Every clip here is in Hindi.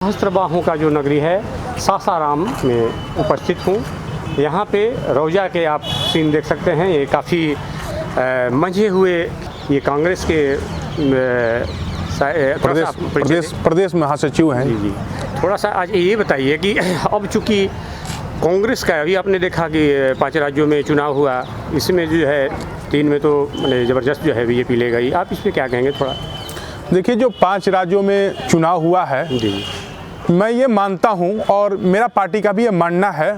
सहस्त्रबाहों का जो नगरी है सासाराम में उपस्थित हूँ। यहाँ पे रोजा के आप सीन देख सकते हैं। ये काफ़ी मंझे हुए ये कांग्रेस के प्रदेश महासचिव हैं। जी। थोड़ा सा आज ये बताइए कि अब चूँकि कांग्रेस का अभी आपने देखा कि 5 राज्यों में चुनाव हुआ, इसमें जो है 3 में तो मैंने ज़बरदस्त जो है बीजेपी ले गई। आप इस पर क्या कहेंगे थोड़ा? देखिए, जो 5 राज्यों में चुनाव हुआ है, जी, मैं ये मानता हूँ और मेरा पार्टी का भी ये मानना है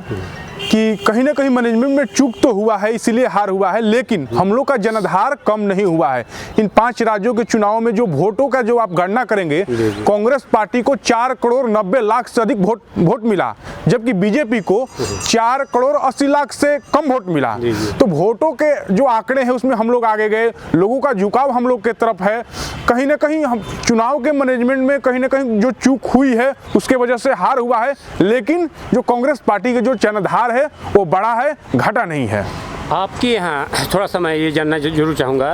कि कहीं ना कहीं मैनेजमेंट में चूक तो हुआ है, इसीलिए हार हुआ है, लेकिन हम लोग का जनाधार कम नहीं हुआ है। इन 5 राज्यों के चुनाव में जो वोटों का जो आप गणना करेंगे, कांग्रेस पार्टी को 4 करोड़ 90 लाख से अधिक वोट मिला, जबकि बीजेपी को 4 करोड़ 80 लाख से कम वोट मिला। तो वोटों के जो आंकड़े हैं उसमें हम लोग आगे गए, लोगों का झुकाव हम लोग के तरफ है। कहीं ना कहीं हम चुनाव के मैनेजमेंट में कहीं ना कहीं जो चूक हुई है उसके वजह से हार हुआ है, लेकिन जो कांग्रेस पार्टी के जो जनाधार है वो बड़ा है, घटा नहीं है। आपके यहाँ थोड़ा सा मैं ये जानना जरूर चाहूँगा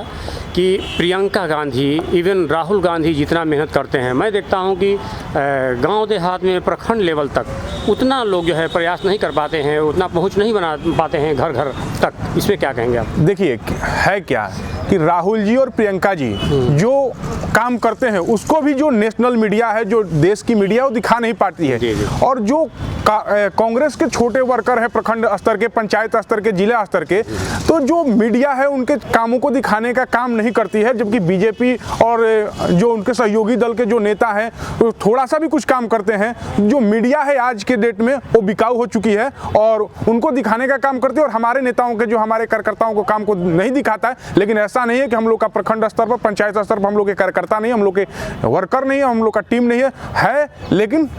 कि प्रियंका गांधी, इवन राहुल गांधी जितना मेहनत करते हैं, मैं देखता हूँ कि गांव देहात में प्रखंड लेवल तक उतना लोग जो है प्रयास नहीं कर पाते हैं, उतना पहुँच नहीं बना पाते हैं घर घर तक। इसमें क्या कहेंगे आप? देखिए, है क्या कि राहुल जी और प्रियंका जी जो काम करते हैं उसको भी जो नेशनल मीडिया है, जो देश की मीडिया, वो दिखा नहीं पाती है। और जो कांग्रेस के छोटे वर्कर है, प्रखंड स्तर के, पंचायत स्तर के, जिला स्तर के, तो जो मीडिया है उनके कामों को दिखाने का काम नहीं करती है, जबकि बीजेपी और जो उनके सहयोगी दल के जो नेता हैं वो थोड़ा सा भी कुछ काम करते हैं। जो मीडिया है आज के डेट में वो बिकाऊ हो चुकी है और उनको दिखाने का काम करती है, और हमारे नेताओं के, जो हमारे कार्यकर्ताओं को काम को नहीं दिखाता है। लेकिन ऐसा नहीं है कि हम लोग का प्रखंड स्तर पर, पंचायत स्तर पर हम लोग के कार्यकर्ता नहीं है, हम लोग के वर्कर नहीं है, हम लोग का टीम नहीं है, लेकिन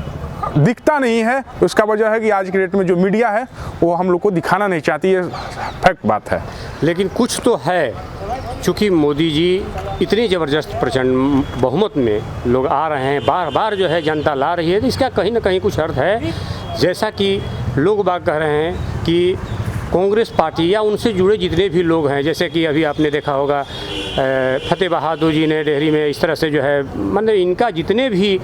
दिखता नहीं है। उसका वजह है कि आज के डेट में जो मीडिया है वो हम लोग को दिखाना नहीं चाहती है, फैक्ट बात है। लेकिन कुछ तो है, चूँकि मोदी जी इतनी ज़बरदस्त प्रचंड बहुमत में लोग आ रहे हैं, बार बार जो है जनता ला रही है, तो इसका कहीं ना कहीं कुछ अर्थ है। जैसा कि लोग बात कह रहे हैं कि कांग्रेस पार्टी या उनसे जुड़े जितने भी लोग हैं, जैसे कि अभी आपने देखा होगा फतेह बहादुर जी ने डेहरी में इस तरह से जो है, मतलब इनका जितने भी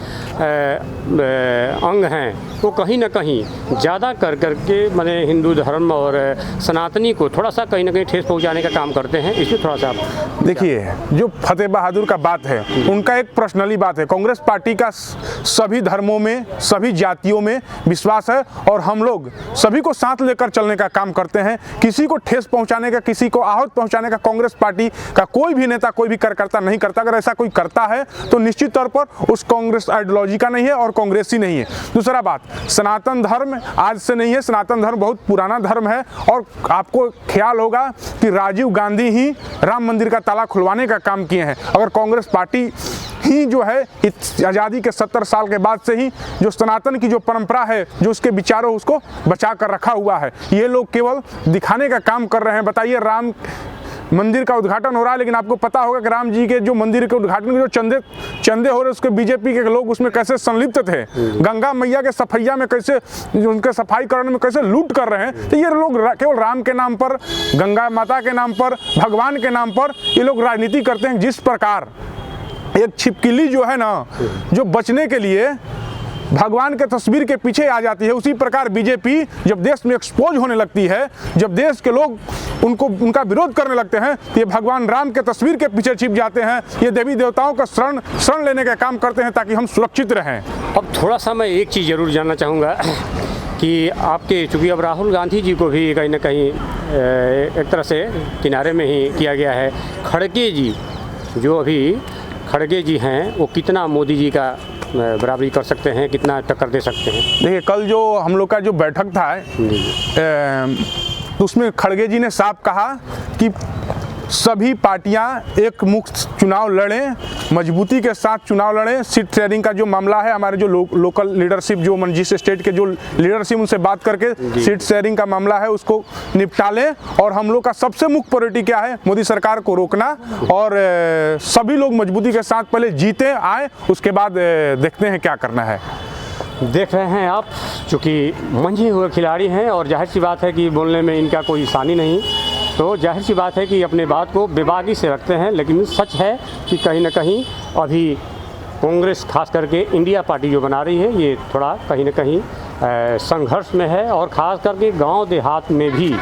अंग हैं वो कहीं ना कहीं ज़्यादा कर करके मतलब हिंदू धर्म और सनातनी को थोड़ा सा कहीं ना कहीं ठेस पहुंचाने का काम करते हैं। इसमें थोड़ा सा आप देखिए, जो फतेह बहादुर का बात है उनका एक पर्सनली बात है। कांग्रेस पार्टी का सभी धर्मों में, सभी जातियों में विश्वास है और हम लोग सभी को साथ लेकर चलने का काम करते हैं। किसी को ठेस पहुंचाने का, किसी को आहत पहुंचाने का कांग्रेस पार्टी का कोई भी नेता, कोई भी कार्यकर्ता नहीं करता। अगर ऐसा कोई करता है तो निश्चित तौर पर उस कांग्रेस आइडियोलॉजी का नहीं है और कांग्रेसी नहीं है। दूसरा बात, सनातन धर्म आज से नहीं है, सनातन धर्म बहुत पुराना धर्म है। और आपको ख्याल होगा कि राजीव गांधी ही राम मंदिर का ताला खुलवाने का काम किए हैं। अगर कांग्रेस पार्टी ही जो है आज़ादी के 70 साल के बाद से ही जो सनातन की जो परंपरा है, जो उसके विचारों, उसको बचा कर रखा हुआ है। ये लोग केवल दिखाने का काम कर रहे हैं। बताइए, राम मंदिर का उद्घाटन हो रहा है, लेकिन आपको पता होगा कि राम जी के जो मंदिर के उद्घाटन के जो चंदे हो रहे, उसके बीजेपी के लोग उसमें कैसे संलिप्त थे। गंगा मैया के सफैया में कैसे, उनके सफाई करने में कैसे लूट कर रहे हैं। तो ये लोग केवल राम के नाम पर, गंगा माता के नाम पर, भगवान के नाम पर ये लोग राजनीति करते हैं। जिस प्रकार एक छिपकली जो है ना, जो बचने के लिए भगवान के तस्वीर के पीछे आ जाती है, उसी प्रकार बीजेपी जब देश में एक्सपोज होने लगती है, जब देश के लोग उनका विरोध करने लगते हैं, तो ये भगवान राम के तस्वीर के पीछे छिप जाते हैं। ये देवी देवताओं का शरण लेने का काम करते हैं ताकि हम सुरक्षित रहें। अब थोड़ा सा मैं एक चीज़ ज़रूर जानना चाहूँगा कि आपके, चूँकि अब राहुल गांधी जी को भी कहीं ना कहीं एक तरह से किनारे में ही किया गया है, खड़गे जी, जो अभी खड़गे जी हैं, वो कितना मोदी जी का बराबरी कर सकते हैं, कितना टक्कर दे सकते हैं? देखिए, कल जो हम लोग का जो बैठक था तो उसमें खड़गे जी ने साफ कहा कि सभी पार्टियां एक मुक्त चुनाव लड़ें, मजबूती के साथ चुनाव लड़ें। सीट शेयरिंग का जो मामला है, हमारे जो लोकल लीडरशिप, जो जिस स्टेट के जो लीडरशिप, उनसे बात करके सीट शेयरिंग का मामला है उसको निपटा लें। और हम लोग का सबसे मुख्य प्रायोरिटी क्या है? मोदी सरकार को रोकना, और सभी लोग मजबूती के साथ पहले जीते आए, उसके बाद देखते हैं क्या करना है। देख रहे हैं आप, चूँकि मंझे हुए खिलाड़ी हैं और जाहिर सी बात है कि बोलने में इनका कोई आसानी नहीं, तो जाहिर सी बात है कि अपने बात को बेबाकी से रखते हैं। लेकिन सच है कि कहीं ना कहीं अभी कांग्रेस खास करके इंडिया पार्टी जो बना रही है ये थोड़ा कहीं ना कहीं संघर्ष में है, और ख़ास करके गांव देहात में भी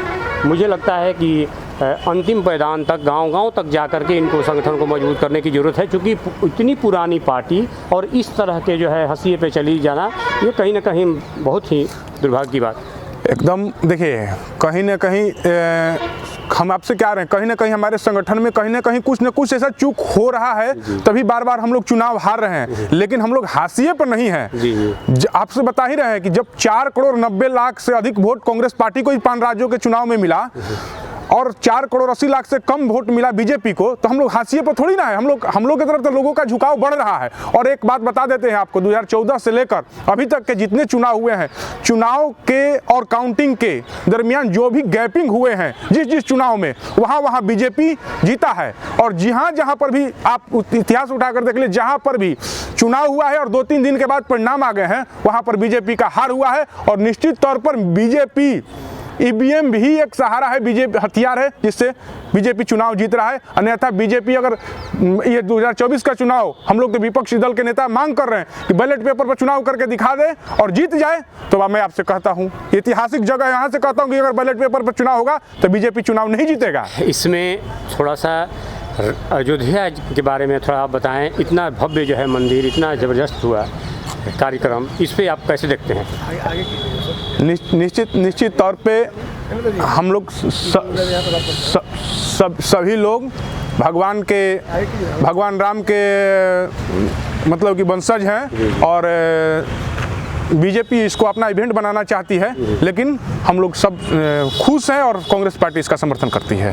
मुझे लगता है कि अंतिम पायदान तक गांव-गांव तक जा कर के इनको संगठन को मजबूत करने की ज़रूरत है, क्योंकि इतनी पुरानी पार्टी और इस तरह के जो है हंसिए पे चली जाना ये कहीं ना कहीं बहुत ही दुर्भाग्य की बात। एकदम देखिए, कहीं ना कहीं हम आपसे क्या रहे हैं, कहीं ना कहीं हमारे संगठन में कहीं ना कहीं कुछ न कुछ ऐसा चूक हो रहा है, तभी बार बार हम लोग चुनाव हार रहे हैं, लेकिन हम लोग हाशिए पर नहीं हैं। आपसे बता ही रहे हैं कि जब 4 करोड़ 90 लाख से अधिक वोट कांग्रेस पार्टी को ही 5 राज्यों के चुनाव में मिला और 4 करोड़ 80 लाख से कम वोट मिला बीजेपी को, तो हम लोग हाशिए पर थोड़ी ना है। हम लोग की तरफ तो लोगों का झुकाव बढ़ रहा है। और एक बात बता देते हैं आपको, 2014 से लेकर अभी तक के जितने चुनाव हुए हैं, चुनाव के और काउंटिंग के दरमियान जो भी गैपिंग हुए हैं, जिस चुनाव में वहाँ बीजेपी जीता है। और जहाँ पर भी आप इतिहास उठाकर देख लीजिए, जहाँ पर भी चुनाव हुआ है और 2-3 दिन के बाद परिणाम आ गए हैं, वहाँ पर बीजेपी का हार हुआ है। और निश्चित तौर पर बीजेपी ईवीएम भी एक सहारा है, बीजेपी हथियार है जिससे बीजेपी चुनाव जीत रहा है। अन्यथा बीजेपी अगर ये 2024 का चुनाव, हम लोग तो विपक्षी दल के नेता मांग कर रहे हैं कि बैलेट पेपर पर चुनाव करके दिखा दे और जीत जाए, तो मैं आपसे कहता हूँ, ऐतिहासिक जगह यहाँ से कहता हूँ कि अगर बैलेट पेपर पर चुनाव होगा तो बीजेपी चुनाव नहीं जीतेगा। इसमें थोड़ा सा अयोध्या के बारे में थोड़ा आप बताएं। इतना भव्य जो है मंदिर, इतना ज़बरदस्त हुआ कार्यक्रम, इस पे आप कैसे देखते हैं? निश्चित तौर पे हम लोग सभी लोग भगवान राम के मतलब कि वंशज हैं, और बीजेपी इसको अपना इवेंट बनाना चाहती है, लेकिन हम लोग सब खुश हैं और कांग्रेस पार्टी इसका समर्थन करती है।